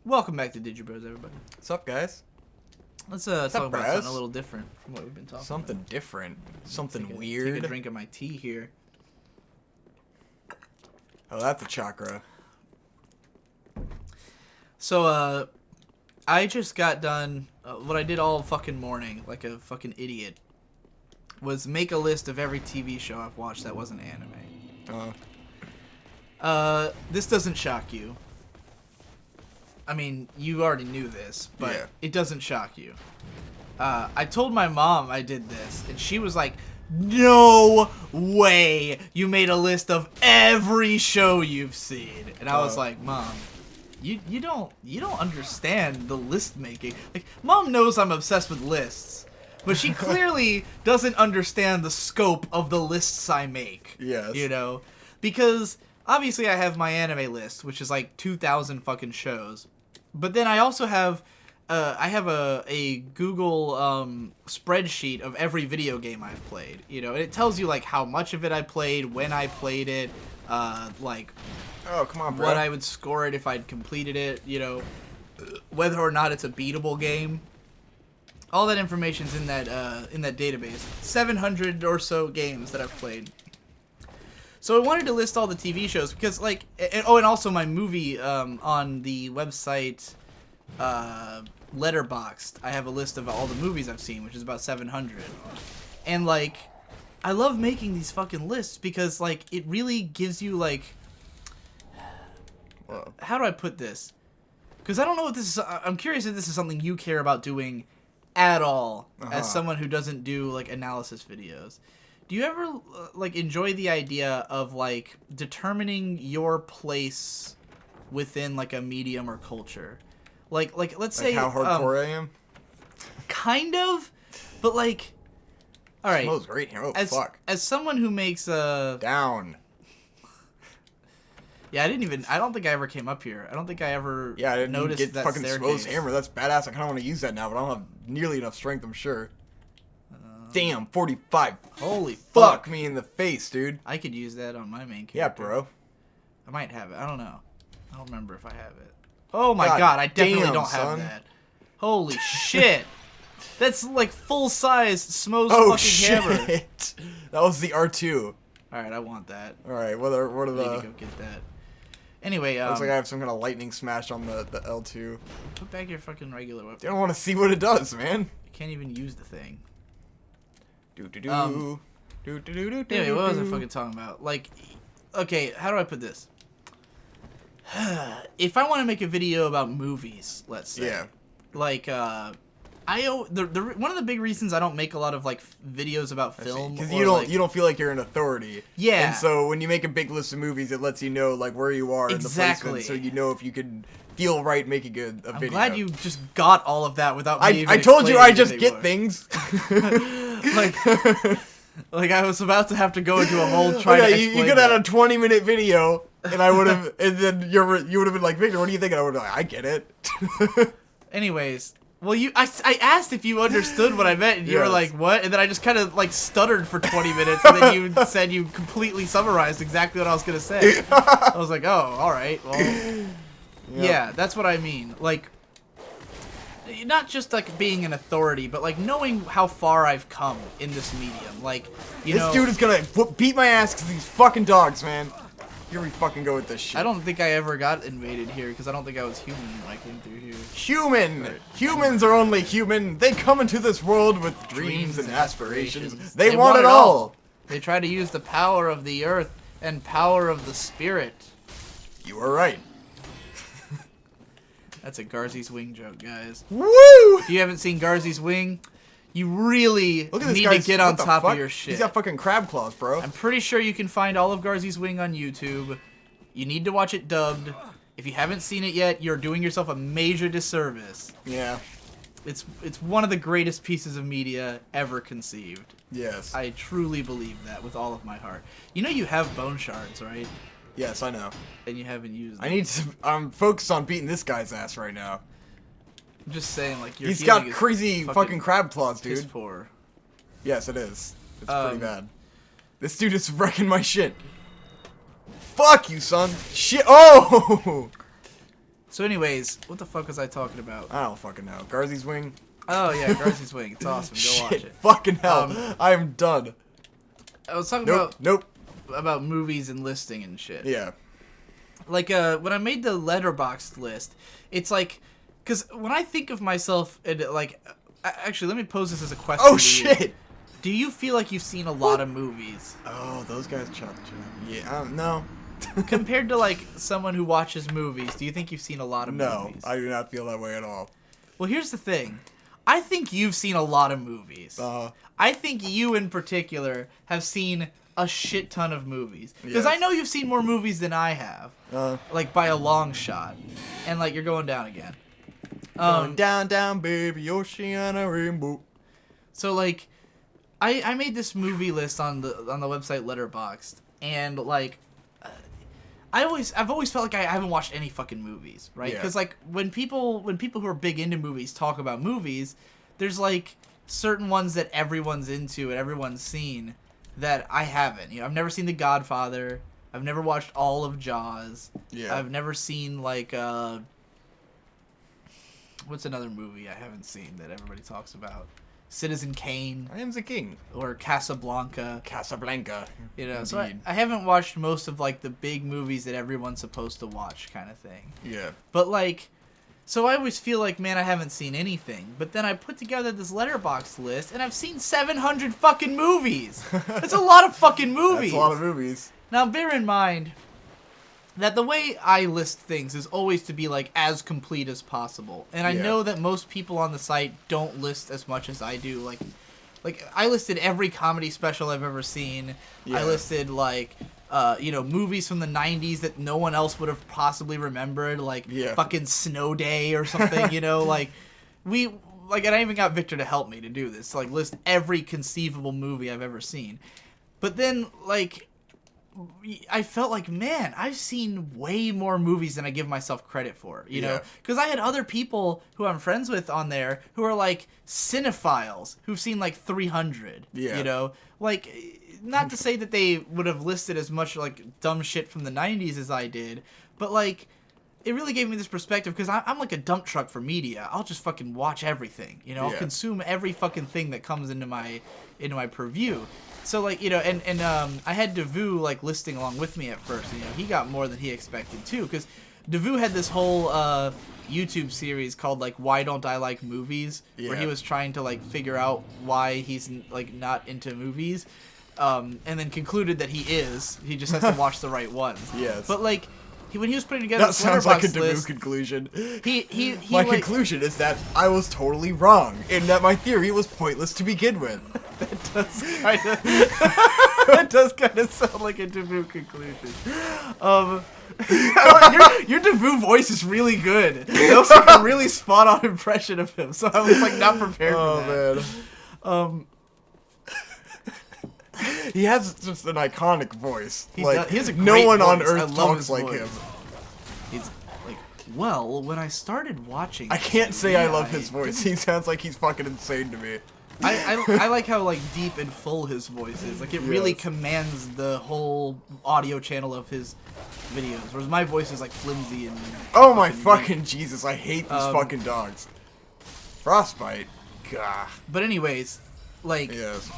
Welcome back to Digi Bros, everybody. What's up, guys? Let's talk about bros? something a little different from what we've been talking Something about. different. Something Take weird. a drink of my tea here. Oh, that's a chakra. So, I just got done, what I did all fucking morning, like a fucking idiot, was make a list of every TV show I've watched that wasn't anime. This doesn't shock you. I mean, you already knew this, but Yeah. it doesn't shock you. I told my mom I did this, and she was like, "No way! You made a list of every show you've seen." And I was like, "Mom, you don't understand the list making. Like, Mom knows I'm obsessed with lists, but she clearly doesn't understand the scope of the lists I make." Yes. You know, because obviously I have my anime list, which is like 2,000 fucking shows. But then I also have, a Google spreadsheet of every video game I've played. You know, and it tells you like how much of it I played, when I played it, like Oh, come on, bro. what I would score it if I'd completed it. You know, whether or not it's a beatable game. All that information's in that database. 700 or so games that I've played. So I wanted to list all the TV shows because, like, and also my movie on the website Letterboxd. I have a list of all the movies I've seen, which is about 700. And, like, I love making these fucking lists because, like, it really gives you, like, how do I put this? Because I don't know what this is. I'm curious if this is something you care about doing at all as someone who doesn't do, like, analysis videos. Do you ever, like, enjoy the idea of, like, determining your place within, like, a medium or culture? Like let's say... how hardcore I am? Kind of, but, like... Alright. Smells great here. Oh, fuck. As someone who makes a... Down. Yeah, I don't think I ever came up here. I don't think I ever Yeah, I didn't noticed get that fucking staircase. Swo's hammer. That's badass. I kind of want to use that now, but I don't have nearly enough strength, I'm sure. Damn, 45. Holy Fuck me in the face, dude. I could use that on my main character. Yeah, bro. I might have it. I don't know. I don't remember if I have it. Oh my god, I definitely damn, don't have son. that. Holy shit. That's like full-size Smo's Oh, fucking shit. hammer. That was the R2. Alright, I want that. Alright, what are I need to the... go get that. Anyway, Looks like I have some kind of lightning smash on the L2. put back your fucking regular weapon. I don't want to see what it does, man. You can't even use the thing. Do-do-do. Do-do-do-do-do. Anyway, what was I fucking talking about? Like, okay, how do I put this? If I want to make a video about movies, let's say. Yeah. Like, one of the big reasons I don't make a lot of, like, videos about film. Because or, you like, don't feel like you're an authority. Yeah. And so when you make a big list of movies, it lets you know like where you are in the Exactly. placement, so you know if you could feel right making a video. I'm glad you just got all of that without me even I told you I explaining just anything get more. things. like I was about to have to go into a whole trying to explain you could have that. had a 20-minute video, and I would have, and then you would have been like, Victor, what do you think? And I would have been like, I get it. Anyways, well, I asked if you understood what I meant, and you were Yes. like, what? And then I just kind of, like, stuttered for 20 minutes, and then you said you completely summarized exactly what I was going to say. I was like, oh, alright, well, yeah, that's what I mean. Like, not just, like, being an authority, but, like, knowing how far I've come in this medium. Like, you know... This dude is gonna beat my ass because these fucking dogs, man. Here we fucking go with this shit. I don't think I ever got invaded here, because I don't think I was human when I came through here. Human! Humans are only human. They come into this world with dreams and aspirations. They want it all. They try to use the power of the earth and power of the spirit. You are right. That's a Garzy's Wing joke, guys. Woo! If you haven't seen Garzy's Wing, you really Look at this need guy. to get on top of your shit. He's got fucking crab claws, bro. I'm pretty sure you can find all of Garzy's Wing on YouTube. You need to watch it dubbed. If you haven't seen it yet, you're doing yourself a major disservice. Yeah. It's one of the greatest pieces of media ever conceived. Yes. I truly believe that with all of my heart. You know you have bone shards, right? Yes, I know. And you haven't used them. I need to. I'm focused on beating this guy's ass right now. I'm just saying, like, your He's healing got is crazy fucking crab claws, piss dude. poor. Yes, it is. It's pretty Um, bad. This dude is wrecking my shit. Fuck you, son. Shit. Oh! So anyways, what the fuck was I talking about? I don't fucking know. Garzy's Wing? Oh yeah, Garcy's Wing. It's awesome. Go watch it. Fucking hell. I am done. I was talking Nope. about movies and listing and shit. Yeah. Like when I made the Letterboxd list, it's like, because when I think of myself, actually, let me pose this as a question. Oh to you. shit. Do you feel like you've seen a lot of movies? Oh, those guys Yeah, no. Compared to like someone who watches movies, do you think you've seen a lot of movies? No, I do not feel that way at all. Well, here's the thing. I think you've seen a lot of movies. I think you in particular have seen a shit ton of movies. Because I know you've seen more movies than I have. Like by a long shot. And like you're going down again. Going down, down, baby, Oceana Rainbow. So like I made this movie list on the website Letterboxd, and like I've always felt like I haven't watched any fucking movies, right? Because like when people who are big into movies talk about movies, there's like certain ones that everyone's into and everyone's seen that I haven't. You know, I've never seen The Godfather. I've never watched all of Jaws. Yeah. I've never seen like what's another movie I haven't seen that everybody talks about? Citizen Kane. I am the king. Or Casablanca. Casablanca. You know, so I haven't watched most of like the big movies that everyone's supposed to watch kind of thing. Yeah. But like, so I always feel like, man, I haven't seen anything. But then I put together this Letterboxd list, and I've seen 700 fucking movies. That's a lot of fucking movies. That's a lot of movies. Now, bear in mind that the way I list things is always to be like as complete as possible. And I know that most people on the site don't list as much as I do. Like I listed every comedy special I've ever seen. Yeah. I listed like movies from the 90s that no one else would have possibly remembered, like fucking Snow Day or something, you know, and I even got Victor to help me to do this, to like list every conceivable movie I've ever seen. But then like I felt like, man, I've seen way more movies than I give myself credit for, you know? Because I had other people who I'm friends with on there who are, like, cinephiles who've seen, like, 300, you know? Like, not to say that they would have listed as much, like, dumb shit from the 90s as I did, but, like, it really gave me this perspective because I'm like a dump truck for media. I'll just fucking watch everything, you know? I'll consume every fucking thing that comes into my purview. So, like, you know, and I had Devu, like, listing along with me at first. And, you know, he got more than he expected, too. Because Devu had this whole YouTube series called, like, Why Don't I Like Movies? Where he was trying to, like, figure out why he's, like, not into movies. And then concluded that he is. He just has to watch the right ones. Yes. But, like, when he was putting together this sounds like a Devu conclusion. My conclusion is that I was totally wrong, and that my theory was pointless to begin with. That does kind of sound like a Devu conclusion. Your Devu voice is really good. That was like a really spot on impression of him, so I was like not prepared for that. Man. He has just an iconic voice. He has a great no one voice. On earth talks like him. He's like, well, when I started watching, I can't say I love his voice. He sounds like he's fucking insane to me. I like how like deep and full his voice is. Like it really commands the whole audio channel of his videos. Whereas my voice is like flimsy and. Oh my fucking Jesus! I hate these fucking dogs. Frostbite. Gah. But anyways, like. Yes.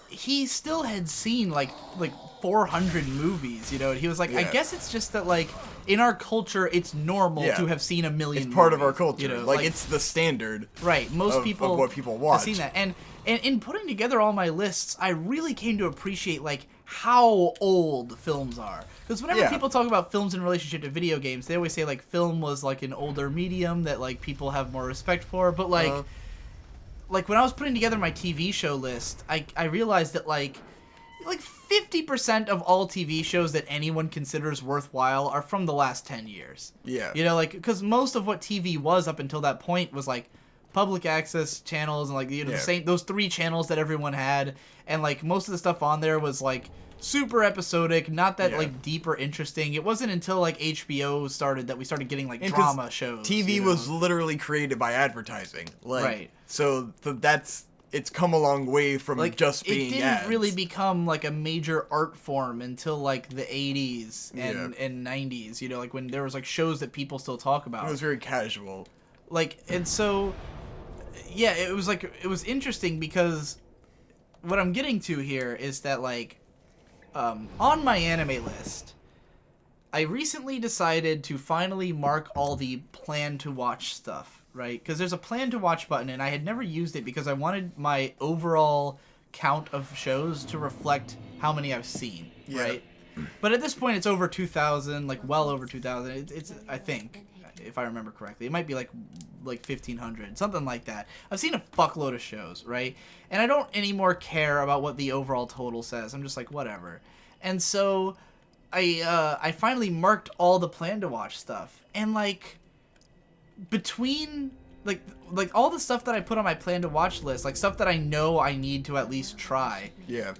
He still had seen like 400 movies, you know, and he was like, I guess it's just that like in our culture it's normal to have seen a million It's part movies, of our culture, you know, like it's the standard. Right, most people of what people watch. have seen that. And in putting together all my lists, I really came to appreciate like how old films are. Because whenever people talk about films in relationship to video games, they always say like film was like an older medium that like people have more respect for, but like like when I was putting together my TV show list, I realized that like 50% of all TV shows that anyone considers worthwhile are from the last 10 years. Yeah. You know, like, because most of what TV was up until that point was like public access channels and like, you know, the same, those 3 channels that everyone had. And like most of the stuff on there was like super episodic, not that like deep or interesting. It wasn't until like HBO started that we started getting like drama shows. TV was literally created by advertising. Like, so that's it's come a long way from like, just being it didn't ads. really become like a major art form until like the 80s and 90s, you know, like when there was like shows that people still talk about. It was very casual. Like, and so, yeah, it was interesting because what I'm getting to here is that, like, on my anime list, I recently decided to finally mark all the plan to watch stuff, right? Because there's a plan to watch button, and I had never used it because I wanted my overall count of shows to reflect how many I've seen, right? But at this point, it's over 2,000, like well over 2,000. It's I think, if I remember correctly, it might be like 1,500, something like that. I've seen a fuckload of shows, right? And I don't anymore care about what the overall total says. I'm just like, whatever. And so I finally marked all the plan to watch stuff, and like between like all the stuff that I put on my plan to watch list, like stuff that I know I need to at least try,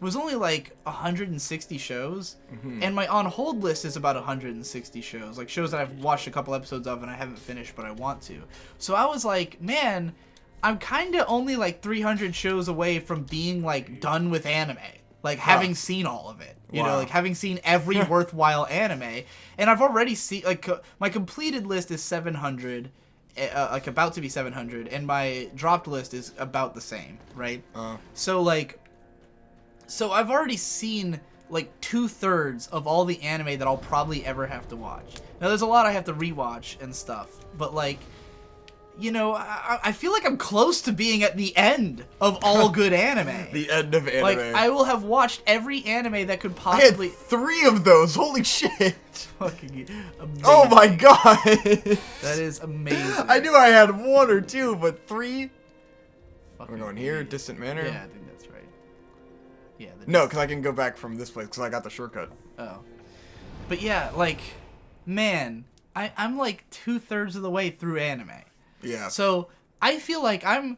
was only like 160 shows, and my on hold list is about 160 shows, like shows that I've watched a couple episodes of and I haven't finished but I want to. So I was like, man, I'm kind of only like 300 shows away from being like done with anime, like having seen all of it, you know, like having seen every worthwhile anime. And I've already seen, like, my completed list is 700, like about to be 700, and my dropped list is about the same, right? So like, so I've already seen like 2/3 of all the anime that I'll probably ever have to watch. Now there's a lot I have to rewatch and stuff, but like, you know, I feel like I'm close to being at the end of all good anime. The end of anime. Like, I will have watched every anime that could possibly... I had 3 of those. Holy shit. Fucking amazing. Oh my god. That is amazing. I knew I had 1 or 2, but 3? Fucking We're going here, amazing. distant manner? Yeah, I think that's right. Yeah. No, because I can go back from this place, because I got the shortcut. Oh. But yeah, like, man, I'm like 2/3 of the way through anime. Yeah. So I feel like and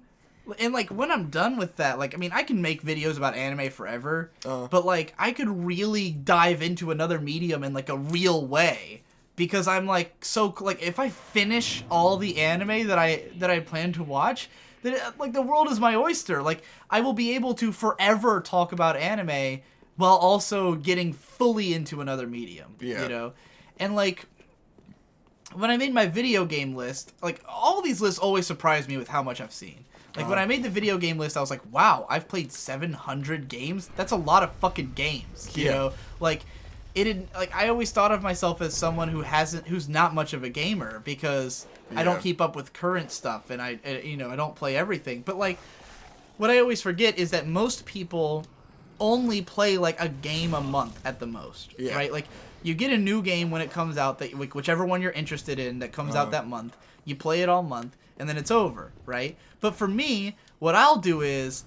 like when I'm done with that, like, I mean, I can make videos about anime forever, but like I could really dive into another medium in like a real way, because I'm like, so like if I finish all the anime that I plan to watch, then like the world is my oyster. Like I will be able to forever talk about anime while also getting fully into another medium. Yeah. You know, and like, when I made my video game list, like, all these lists always surprise me with how much I've seen. Like, when I made the video game list, I was like, wow, I've played 700 games? That's a lot of fucking games, you know? Like, I always thought of myself as someone who's not much of a gamer, because I don't keep up with current stuff, and I don't play everything. But, like, what I always forget is that most people only play, like, a game a month at the most, right? Like, you get a new game when it comes out, that whichever one you're interested in that comes out that month, you play it all month, and then it's over, right? But for me, what I'll do is,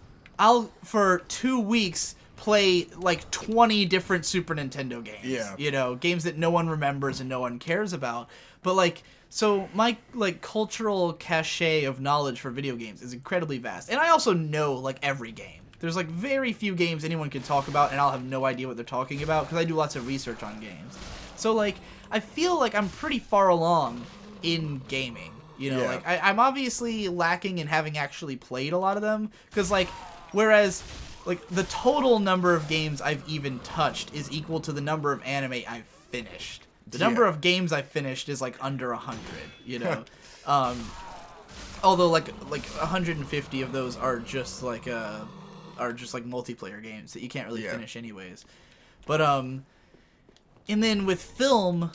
for 2 weeks, play like 20 different Super Nintendo games. Yeah. You know, games that no one remembers and no one cares about. But like, so my like cultural cachet of knowledge for video games is incredibly vast. And I also know like every game. There's like very few games anyone can talk about, and I'll have no idea what they're talking about because I do lots of research on games. So like, I feel like I'm pretty far along in gaming. You know, like I'm obviously lacking in having actually played a lot of them, because like, whereas like the total number of games I've even touched is equal to the number of anime I've finished. The number of games I've finished is like under 100. You know, although like 150 of those are just like multiplayer games that you can't really finish anyways. But and then with film,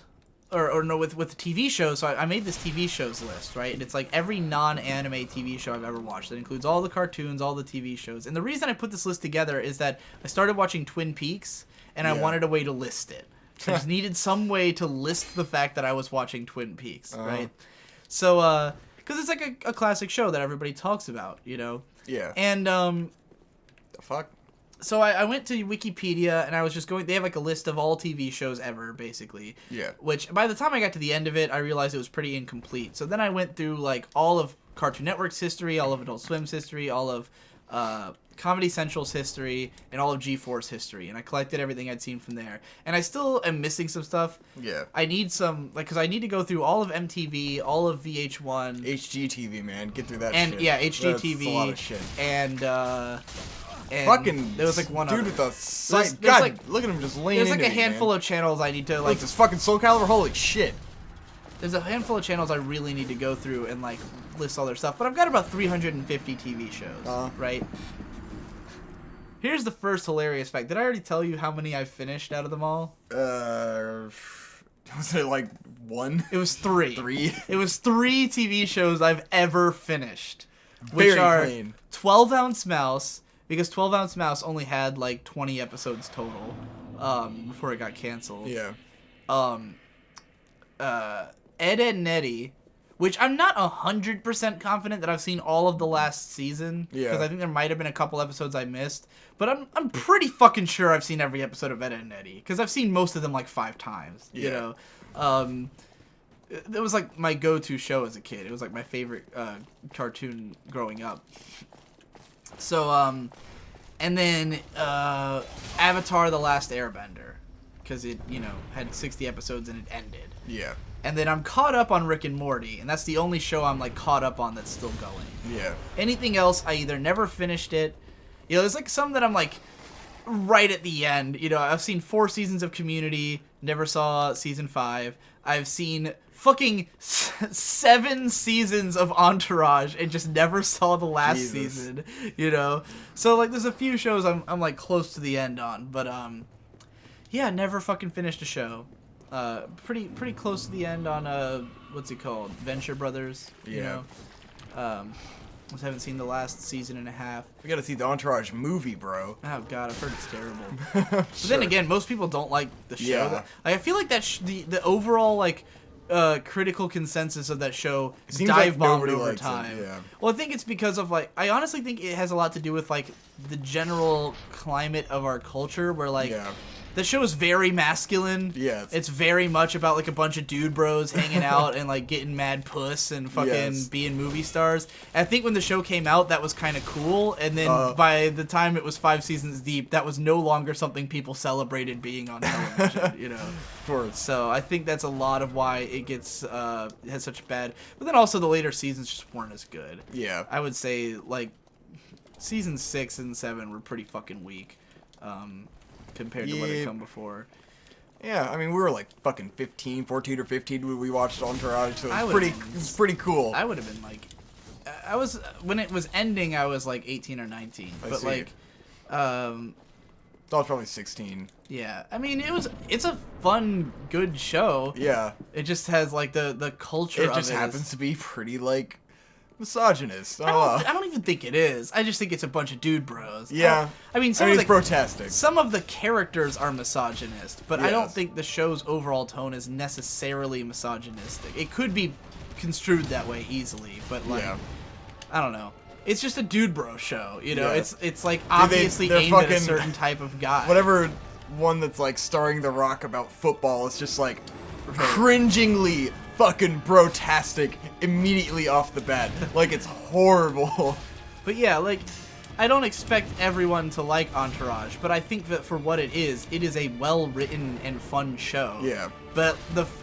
with TV shows, so I made this TV shows list, right? And it's like every non-anime TV show I've ever watched. That includes all the cartoons, all the TV shows. And the reason I put this list together is that I started watching Twin Peaks, and I wanted a way to list it. I just needed some way to list the fact that I was watching Twin Peaks, right? So, because it's like a classic show that everybody talks about, you know? Yeah. And, the fuck? So I went to Wikipedia, and I was just going... They have, like, a list of all TV shows ever, basically. Yeah. Which, by the time I got to the end of it, I realized it was pretty incomplete. So then I went through, like, all of Cartoon Network's history, all of Adult Swim's history, all of Comedy Central's history and all of G4's history, and I collected everything I'd seen from there. And I still am missing some stuff. Yeah. I need some, like, because I need to go through all of MTV, all of VH1. HGTV, man. Get through that and, shit. Yeah, HGTV. That's a lot of shit. And fucking there was like one dude other. with the sight. There's God, like, look at him just laying There's like into a it, handful man. of channels I need to, Look, like... this fucking Soul Calibur, holy shit. There's a handful of channels I really need to go through and, like, list all their stuff. But I've got about 350 TV shows, right? Here's the first hilarious fact. Did I already tell you how many I finished out of them all? Was it like 1? It was 3. 3? It was 3 TV shows I've ever finished. Very which are clean. 12 Ounce Mouse, because 12 Ounce Mouse only had like 20 episodes total before it got canceled. Yeah. Ed, Edd n Eddy, which I'm not 100% confident that I've seen all of the last season. Yeah. Because I think there might have been a couple episodes I missed. But I'm pretty fucking sure I've seen every episode of Ed, Edd n Eddy. Because I've seen most of them like 5 times. Yeah. You know? It was like my go-to show as a kid. It was like my favorite cartoon growing up. So, and then Avatar: The Last Airbender. Because it, you know, had 60 episodes and it ended. Yeah. And then I'm caught up on Rick and Morty, and that's the only show I'm, like, caught up on that's still going. Yeah. Anything else, I either never finished it. You know, there's, like, some that I'm, like, right at the end. You know, I've seen 4 seasons of Community, never saw season 5. I've seen fucking 7 seasons of Entourage and just never saw the last season, you know? So, like, there's a few shows I'm like, close to the end on, but, yeah, never fucking finished a show. Pretty close to the end on what's it called? Venture Brothers. You know? I haven't seen the last season and a half. We gotta see the Entourage movie, bro. Oh god, I've heard it's terrible. But then again, most people don't like the show. Yeah. Like, I feel like that the overall like critical consensus of that show Seems dive like bombed nobody over likes it, time. yeah. Well, I think it's because of like I honestly think it has a lot to do with like the general climate of our culture, where like. Yeah. The show is very masculine. Yes. It's very much about, like, a bunch of dude bros hanging out and, like, getting mad puss and fucking being movie stars. And I think when the show came out, that was kind of cool. And then by the time it was 5 seasons deep, that was no longer something people celebrated being on television, you know? Of course. So I think that's a lot of why it gets, has such bad... But then also the later seasons just weren't as good. Yeah. I would say, like, season 6 and 7 were pretty fucking weak. Compared to what had come before. Yeah, I mean, we were like fucking 14 or 15 when we watched Entourage, so it was pretty cool. I would have been like, I was, when it was ending, I was like 18 or 19. But like, I was probably 16. Yeah, I mean, it's a fun, good show. Yeah. It just has like the culture of it. It just happens to be pretty like misogynist. I don't even think it is. I just think it's a bunch of dude bros. Yeah. I mean, it's grotesque. Some of the characters are misogynist, but I don't Yes. think the show's overall tone is necessarily misogynistic. It could be construed that way easily, but like, I don't know. It's just a dude bro show, you know? Yeah. It's like obviously aimed at a certain type of guy. Whatever one that's like starring The Rock about football is just like cringingly fucking brotastic immediately off the bat. Like, it's horrible. But yeah, like, I don't expect everyone to like Entourage, but I think that for what it is a well-written and fun show. Yeah. But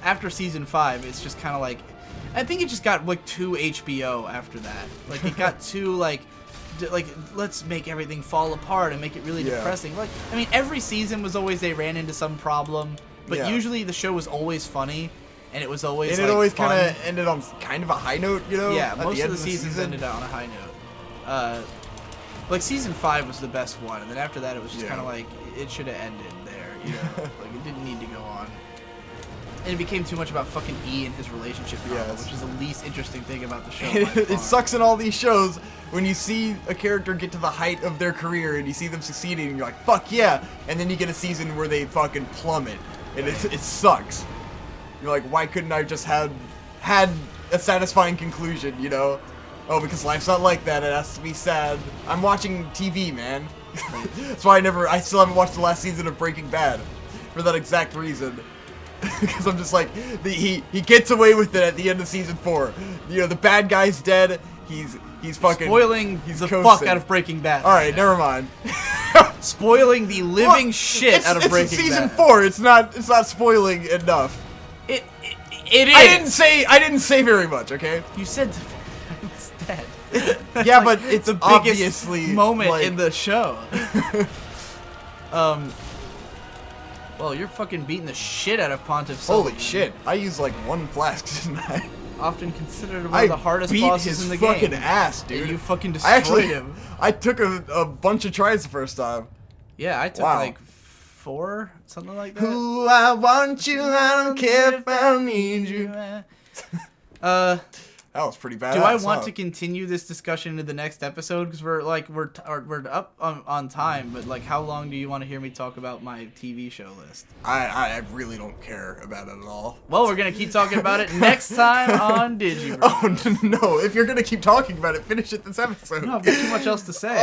after season 5, it's just kind of like, I think it just got like too HBO after that. Like, it got too like let's make everything fall apart and make it really depressing. Like, I mean, every season was always they ran into some problem, but usually the show was always funny. And it was always and it always kind of ended on kind of a high note, you know? Yeah, most of the seasons ended on a high note. Like season 5 was the best one, and then after that it was just kind of like it should have ended there, you know? Like it didn't need to go on. And it became too much about fucking E and his relationship problem, which is the least interesting thing about the show. It sucks in all these shows when you see a character get to the height of their career and you see them succeeding, and you're like, fuck yeah! And then you get a season where they fucking plummet, and it sucks. You're like, why couldn't I just had a satisfying conclusion, you know? Oh, because life's not like that, it has to be sad. I'm watching TV, man. That's why I still haven't watched the last season of Breaking Bad. For that exact reason. Because I'm just like, he gets away with it at the end of season 4. You know, the bad guy's dead. He's fucking spoiling he's the coasting. fuck out of Breaking Bad. All right, never mind. Spoiling the living shit out of Breaking It's season Bad. 4. It's not spoiling enough. It is. I didn't say very much. Okay. You said the guy was dead. That's Yeah, like but it's the biggest obviously moment like, in the show. Well, you're fucking beating the shit out of Pontiff Sullivan. Holy shit! I used like 1 flask, didn't I? Often considered one of the hardest beat bosses his in the fucking game. ass, dude. And you fucking destroyed him. I took a bunch of tries the first time. Yeah, I took Wow. like 4, something like that. Ooh, I want you, I don't care if I need you. That was pretty bad. Do I want to continue this discussion into the next episode? Because we're up on time, but like, how long do you want to hear me talk about my TV show list? I really don't care about it at all. Well, we're gonna keep talking about it next time on Digi. Oh no! If you're gonna keep talking about it, finish it this episode. No, I've got too much else to say.